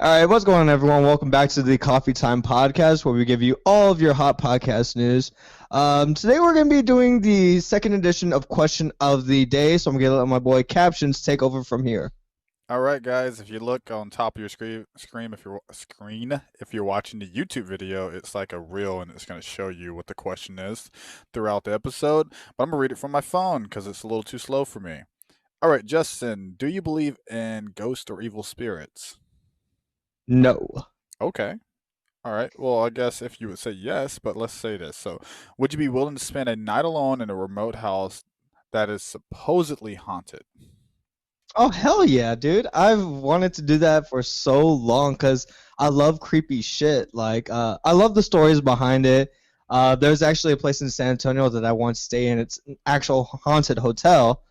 All right, what's going on, everyone? Welcome back to the Coffee Time Podcast, where we give you all of your hot podcast news. Today, we're going to be doing the second edition of Question of the Day, so I'm going to let my boy Captions take over from here. All right, guys. If you look on top of your screen, if you're watching the YouTube video, it's like a reel, and it's going to show you what the question is throughout the episode. But I'm gonna read it from my phone because it's a little too slow for me. All right, Justin, do you believe in ghosts or evil spirits? No. Okay. All right. Well, I guess if you would say yes, but let's say this. So, would you be willing to spend a night alone in a remote house that is supposedly haunted? Oh, hell yeah, dude. I've wanted to do that for so long because I love creepy shit. I love the stories behind it. There's actually a place in San Antonio that I want to stay in. It's an actual haunted hotel.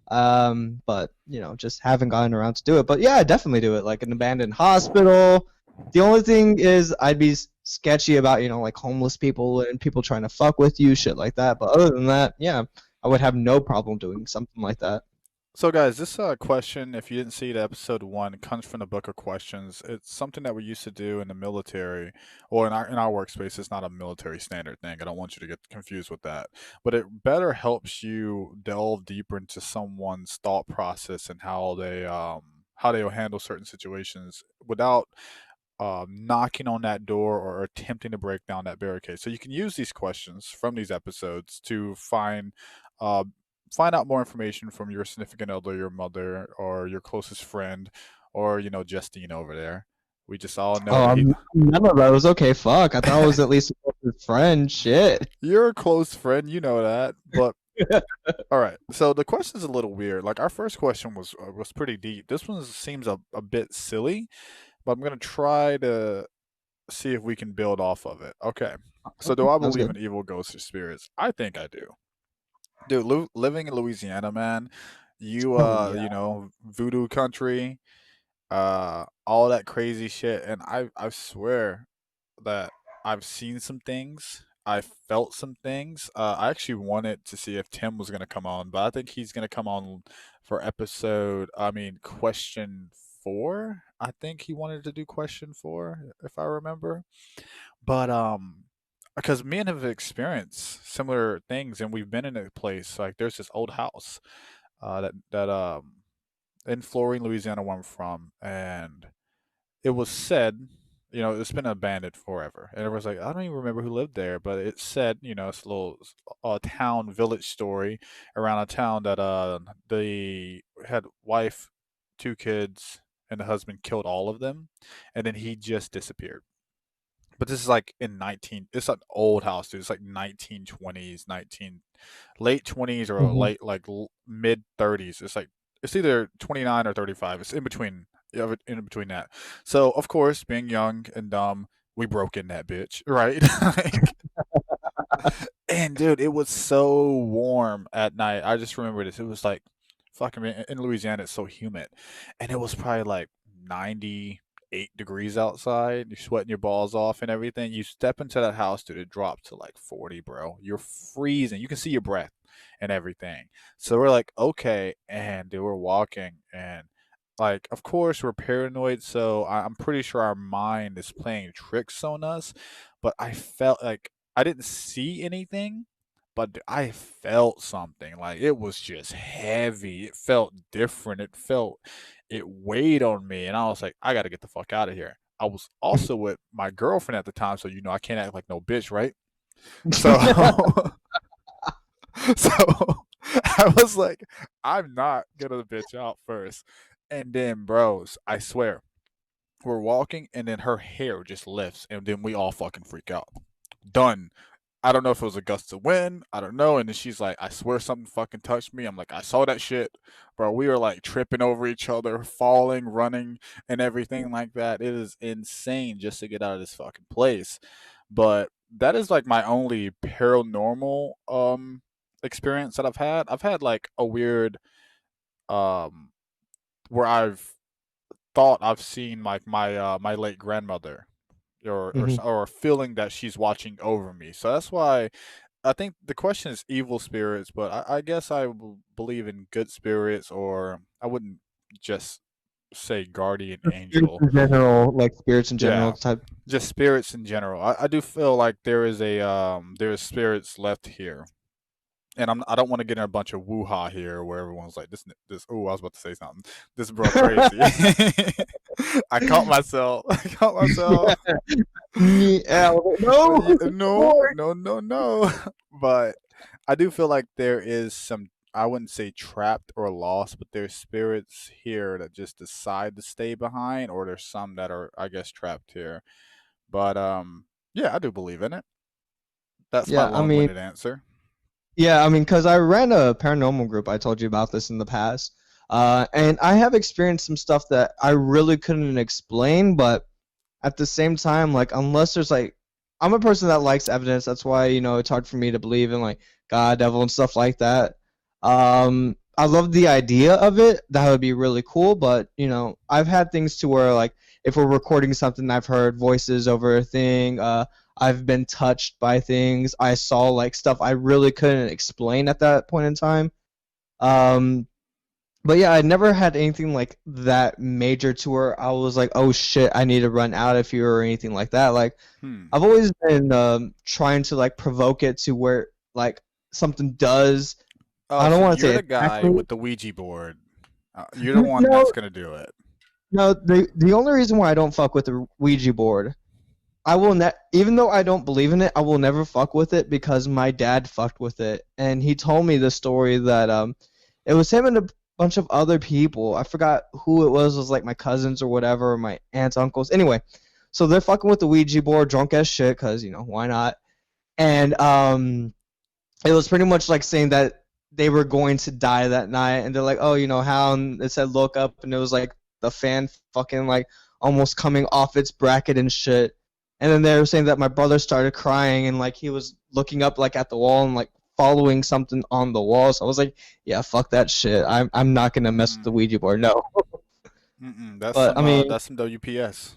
But just haven't gotten around to do it. But yeah, I definitely do it. Like an abandoned hospital. The only thing is, I'd be sketchy about like homeless people and people trying to fuck with you, shit like that. But other than that, yeah, I would have no problem doing something like that. So, guys, this question, if you didn't see it, episode one, comes from the book of questions. It's something that we used to do in the military, or in our workspace. It's not a military standard thing. I don't want you to get confused with that. But it better helps you delve deeper into someone's thought process and how they'll handle certain situations without knocking on that door or attempting to break down that barricade. So you can use these questions from these episodes to uh, find out more information from your significant other, your mother, or your closest friend, or Justine over there. We just all know Oh, that he. none of those. Okay, fuck. I thought it was at least a close friend. Shit. You're a close friend, you know that. But all right, so the question's a little weird. Like our first question was pretty deep. This one seems a bit silly, but I'm gonna try to see if we can build off of it. Okay. So Okay, do I sounds believe good. in evil ghosts or spirits? I think I do. Dude, living in Louisiana, man, Oh yeah. voodoo country, all that crazy shit, and I swear that I've seen some things. I felt some things. I actually wanted to see if Tim was gonna come on, but I think he's gonna come on for question 4. I think he wanted to do question 4, if I remember. But because me and him have experienced similar things, and we've been in a place like there's this old house that in Florine, Louisiana, where I'm from, and it was said, it's been abandoned forever, and everyone's like, I don't even remember who lived there, but it said, it's a little town village story around a town that they had wife, 2 kids, and the husband killed all of them, and then he just disappeared. But this is like it's an old house, dude. It's like 1920s, 19 late 20s or Mhm. late like mid 30s. It's either 29 or 35. It's in between, yeah, in between that. So, of course, being young and dumb, we broke in that bitch, right? And dude, it was so warm at night. I just remember this. It was like fucking in Louisiana, it's so humid. And it was probably like 98 degrees outside. You're sweating your balls off and everything. You step into that house, dude, it dropped to like 40, bro. You're freezing. You can see your breath and everything. So we're like, okay. And dude, we're walking, and like, of course, we're paranoid. So I'm pretty sure our mind is playing tricks on us. But I felt like I didn't see anything, but I felt something. Like it was just heavy. It felt different. It weighed on me, and I was like, I got to get the fuck out of here. I was also with my girlfriend at the time, so I can't act like no bitch, right? So, so I was like, I'm not gonna bitch out first. And then, bros, I swear, we're walking, and then her hair just lifts, and then we all fucking freak out. Done. I don't know if it was a gust of wind. I don't know. And then she's like, I swear something fucking touched me. I'm like, I saw that shit. Bro, we were like tripping over each other, falling, running, and everything like that. It is insane just to get out of this fucking place. But that is like my only paranormal experience that I've had. I've had like a weird um where I've thought I've seen like my late grandmother, Mhm. or a feeling that she's watching over me. So that's why I think the question is evil spirits, but I guess I believe in good spirits, or I wouldn't just say guardian Spirits angel. in general, like spirits in general Yeah, type. just spirits in general. I do feel like there's spirits left here, and I don't want to get in a bunch of woo ha here where everyone's like this. Oh, I was about to say something. This bro crazy. I caught myself. I caught myself. Yeah, Yeah, no, no, no, no, no. But I do feel like there is some. I wouldn't say trapped or lost, but there's spirits here that just decide to stay behind, or there's some that are, I guess, trapped here. But yeah, I do believe in it. That's my yeah, I mean, long-winded answer. yeah, I mean, because I ran a paranormal group. I told you about this in the past. And I have experienced some stuff that I really couldn't explain, but at the same time, like, unless there's like, I'm a person that likes evidence. That's why, it's hard for me to believe in like God, devil, and stuff like that. I love the idea of it. That would be really cool, but, I've had things to where, like, if we're recording something, I've heard voices over a thing. I've been touched by things. I saw like stuff I really couldn't explain at that point in time. Um, but yeah, I never had anything like that major to where I was like, oh shit, I need to run out of here or anything like that. Like Hmm. I've always been trying to like provoke it to where like something does. Oh, I don't so want to you're say the guy exactly. with the Ouija board. You're the one No, that's gonna do it. no. The only reason why I don't fuck with the Ouija board, I will even though I don't believe in it, I will never fuck with it because my dad fucked with it, and he told me the story that it was him and a bunch of other people. I forgot who it was. It was like my cousins or whatever, or my aunts, uncles. Anyway, so they're fucking with the Ouija board, drunk as shit, cause why not? And it was pretty much like saying that they were going to die that night, and they're like, oh, how? And it said look up, and it was like the fan fucking like almost coming off its bracket and shit. And then they were saying that my brother started crying, and like he was looking up like at the wall and like following something on the wall. So I was like, yeah, fuck that shit. I'm not gonna mess with the Mm-mm. Ouija board, no. Mm-mm. But I mean, That's some WPS.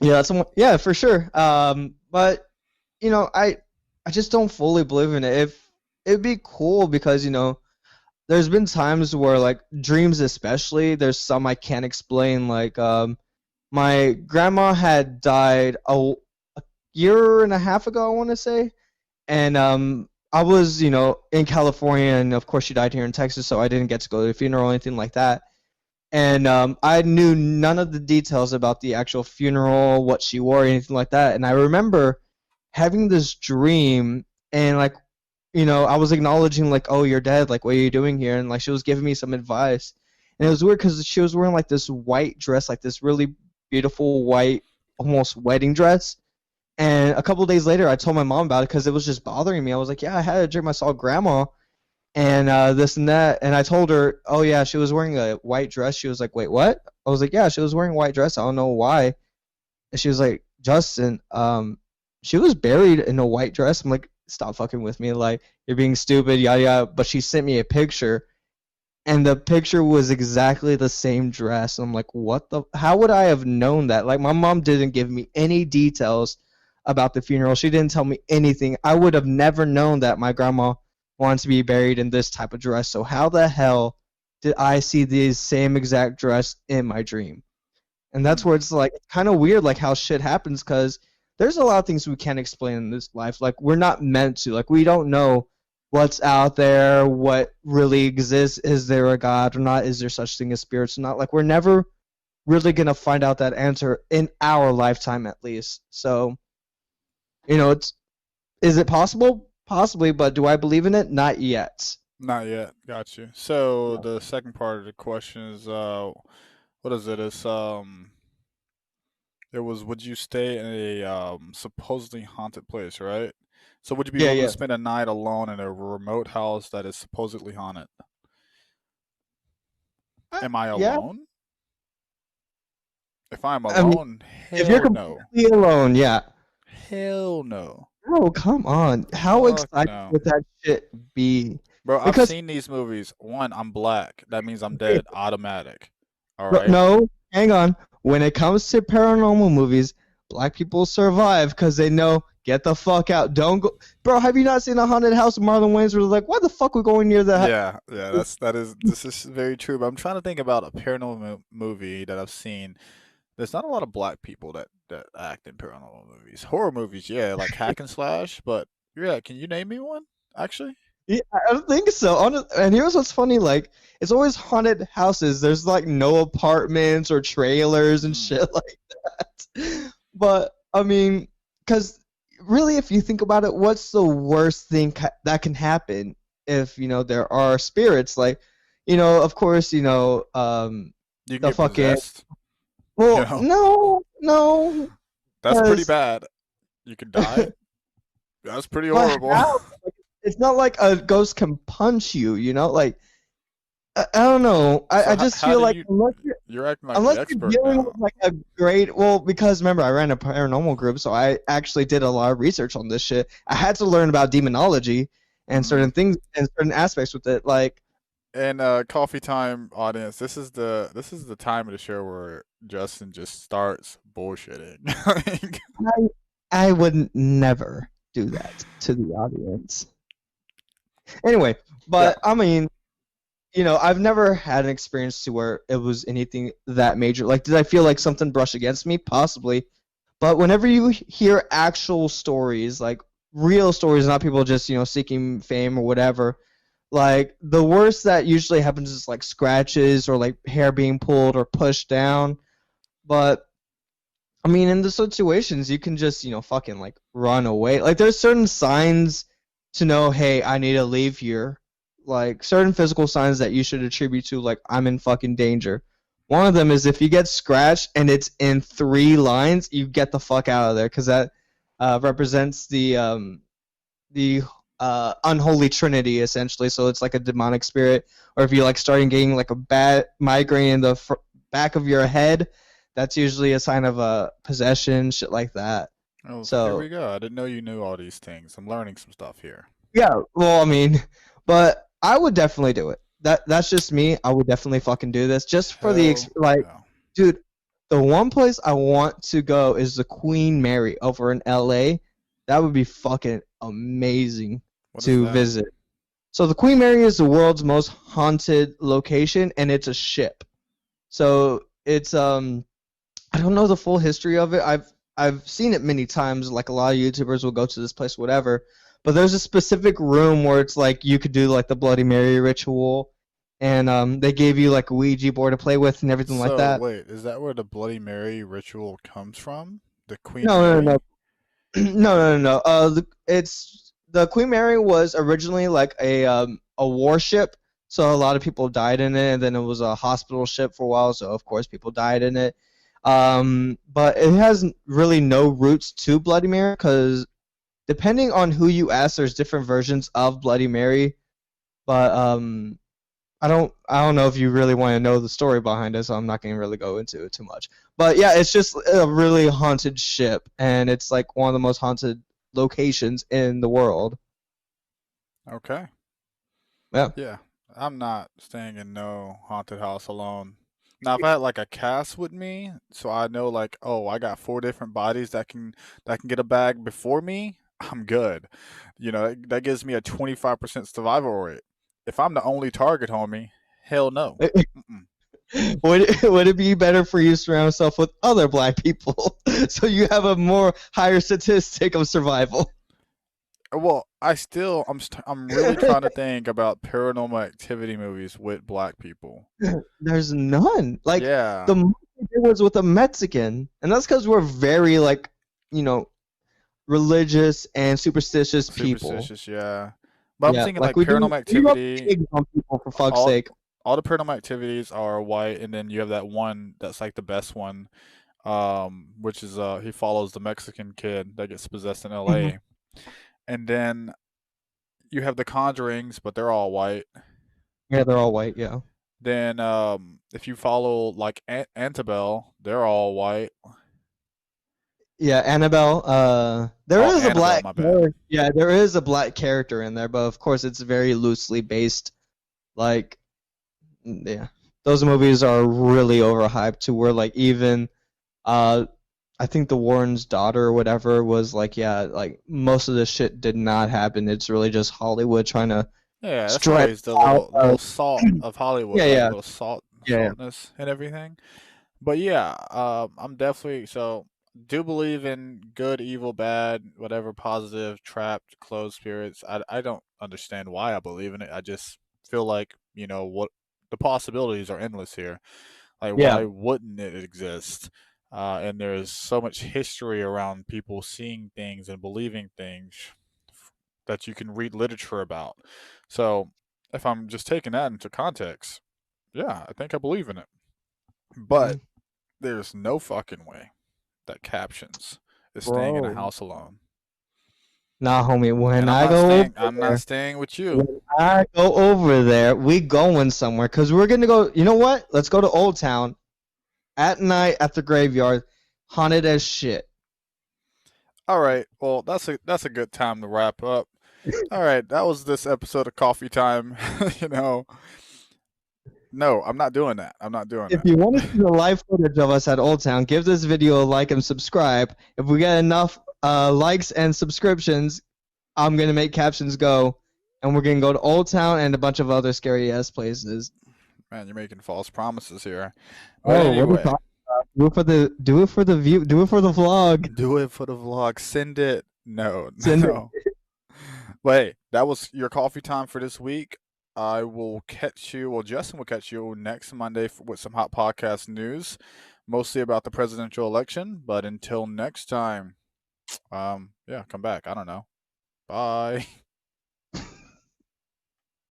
yeah, yeah, for sure. But I just don't fully believe in it. If it'd be cool because there's been times where like dreams especially, there's some I can't explain. Like my grandma had died a year and a half ago, I want to say, and I was in California, and of course she died here in Texas, so I didn't get to go to the funeral or anything like that. And I knew none of the details about the actual funeral, what she wore, anything like that. And I remember having this dream, and like I was acknowledging like, oh, you're dead. Like, what are you doing here? And like, she was giving me some advice, and it was weird because she was wearing like this white dress, like this really beautiful white, almost wedding dress. And a couple of days later, I told my mom about it because it was just bothering me. I was like, yeah, I had a dream. I saw grandma and this and that. And I told her, oh yeah, she was wearing a white dress. She was like, wait, what? I was like, yeah, she was wearing a white dress. I don't know why. And she was like, Justin, she was buried in a white dress. I'm like, stop fucking with me. Like, you're being stupid, yada yada. But she sent me a picture, and the picture was exactly the same dress. I'm like, what the? How would I have known that? Like, my mom didn't give me any details about the funeral. She didn't tell me anything. I would have never known that my grandma wanted to be buried in this type of dress. So how the hell did I see the same exact dress in my dream? And that's where Hmm. it's like kind of weird, like how shit happens, because there's a lot of things we can't explain in this life. Like we're not meant to. Like we don't know what's out there, what really exists. Is there a God or not? Is there such thing as spirits or not? Like we're never really gonna find out that answer in our lifetime, at least. So it's is it possible? Possibly, but do I believe in it? Not yet. Not yet. Got you. So the second part of the question is, what is it? It was, would you stay in a supposedly haunted place, right? So would you be Yeah, willing to yeah. spend a night alone in a remote house that is supposedly haunted? Am I Yeah. alone? If I'm I mean, alone, if you're hell no. completely alone, yeah. Hell no. Oh, come on. How Fuck exciting no. would that shit be? Bro, I've Because seen these movies. One, I'm black. That means I'm dead. Automatic. All bro, right. no, hang on. When it comes to paranormal movies, black people survive because they know get the fuck out. Don't go, bro. Have you not seen a haunted house of Marlon Wayans where they're like, why the fuck we going near the? Yeah. This is very true. But I'm trying to think about a paranormal movie that I've seen. There's not a lot of black people that act in paranormal movies. Horror movies, yeah, like hack and slash. But yeah, can you name me one? Actually, Yeah, I don't think so. And here's what's funny: like, it's always haunted houses. There's like no apartments or trailers and mm, shit like that. But I mean, because really, if you think about it, what's the worst thing that can happen if there are spirits? Like, of course, you can the get fucking possessed. You well, know, no, no, that's pretty because bad. You could die. That's pretty but horrible. how? Like, it's not like a ghost can punch you. Like. I don't know. I So just how feel do like you? unless You're acting like the you're expert dealing with now. like a great because remember I ran a paranormal group, so I actually did a lot of research on this shit. I had to learn about demonology and Hmm. certain things and certain aspects with it. Like And coffee time audience, this is the time of the show where Justin just starts bullshitting. Like, I I would never do that to the audience. Anyway, yeah. but I mean, I've never had an experience to where it was anything that major. Like, did I feel like something brushed against me? Possibly. But whenever you hear actual stories, like real stories, not people just, seeking fame or whatever, like the worst that usually happens is like scratches or like hair being pulled or pushed down. But I mean, in the situations, you can just, fucking like run away. Like there's certain signs to know, hey, I need to leave here. Like certain physical signs that you should attribute to, like I'm in fucking danger. One of them is if you get scratched and it's in 3 lines, you get the fuck out of there because that represents the unholy trinity essentially. So it's like a demonic spirit. Or if you like starting getting like a bad migraine in the back of your head, that's usually a sign of a possession, shit like that. Oh, here So we go. I didn't know you knew all these things. I'm learning some stuff here. yeah, well, I mean, but I would definitely do it. That's just me. I would definitely fucking do this just for the Hell like, yeah. dude. The one place I want to go is the Queen Mary over in LA. That would be fucking amazing What is to that? visit. So the Queen Mary is the world's most haunted location, and it's a ship. So it's I don't know the full history of it. I've seen it many times. Like a lot of YouTubers will go to this place, whatever. But there's a specific room where it's like you could do like the Bloody Mary ritual, and they gave you like a Ouija board to play with and everything like So that. wait, is that where the Bloody Mary ritual comes from? The Queen No, no, no, Mary? no, no, no, no. It's the Queen Mary was originally like a warship, so a lot of people died in it, and then it was a hospital ship for a while, so of course people died in it. But it has really no roots to Bloody Mary because depending on who you ask, there's different versions of Bloody Mary. But I don't know if you really want to know the story behind it, so I'm not going to really go into it too much. But yeah, it's just a really haunted ship, and it's like one of the most haunted locations in the world. Okay. Yeah. Yeah. I'm not staying in no haunted house alone. Now, if I had like a cast with me, so I know like, oh, I got 4 different bodies that can get a bag before me, I'm good. That gives me a 25% survival rate. If I'm the only target, homie, hell no. Mm-mm. Would it be better for you to surround yourself with other black people so you have a more higher statistic of survival? Well, I'm really trying to think about paranormal activity movies with black people. There's none. Like Yeah, the most we did was with a Mexican, and that's because we're very like you know religious and superstitious people. superstitious, yeah. But I'm Yeah, thinking like like we do. paranormal We rub activity, pigs on people for fuck's all sake. all the paranormal activities are white, and then you have that one that's like the best one, which is he follows the Mexican kid that gets possessed in Mhm. LA. And then you have the Conjurings, but they're all white. Yeah, they're all white. Yeah. Then if you follow like Antebellum, they're all white. Yeah, Annabelle. There Oh, is a Annabelle, black my bad. character. Yeah, there is a black character in there, but of course it's very loosely based. Like, yeah, those movies are really overhyped to where like even uh I think the Warren's daughter or whatever was like, yeah, like most of this shit did not happen. It's really just Hollywood trying to Yeah, that's stretch always the out. little salt of Hollywood, Yeah, right? yeah, Little yeah, saltness and everything. But yeah, I'm definitely so do believe in good, evil, bad, whatever, positive, trapped, closed spirits. I don't understand why I believe in it. I just feel like what the possibilities are endless here. Like, yeah, why wouldn't it exist? And there's so much history around people seeing things and believing things that you can read literature about. So, if I'm just taking that into context, yeah, I think I believe in it. But mm, there's no fucking way that Captions is staying in a bro. house alone. Nah, homie. And When I'm I not go staying over I'm not there, staying with you. when I go over there, we going somewhere because we're gonna go. You know what? Let's go to Old Town at night at the graveyard, haunted as shit. All right. Well, that's a good time to wrap up. All right, that was this episode of Coffee Time. you know, no, I'm not doing that. I'm not doing If that. you want to see the live footage of us at Old Town, give this video a like and subscribe. If we get enough likes and subscriptions, I'm gonna make Captions go, and we're gonna go to Old Town and a bunch of other scary ass places. Man, you're making false promises here. But Oh, what are you anyway, talking about? Do it for the view, do it for the vlog. do it for the vlog. Send it. No, Send it. no. But hey, that was your coffee time for this week. I will catch you. Well, Justin will catch you next Monday with some hot podcast news, mostly about the presidential election. But until next time, yeah, come back. I don't know. Bye.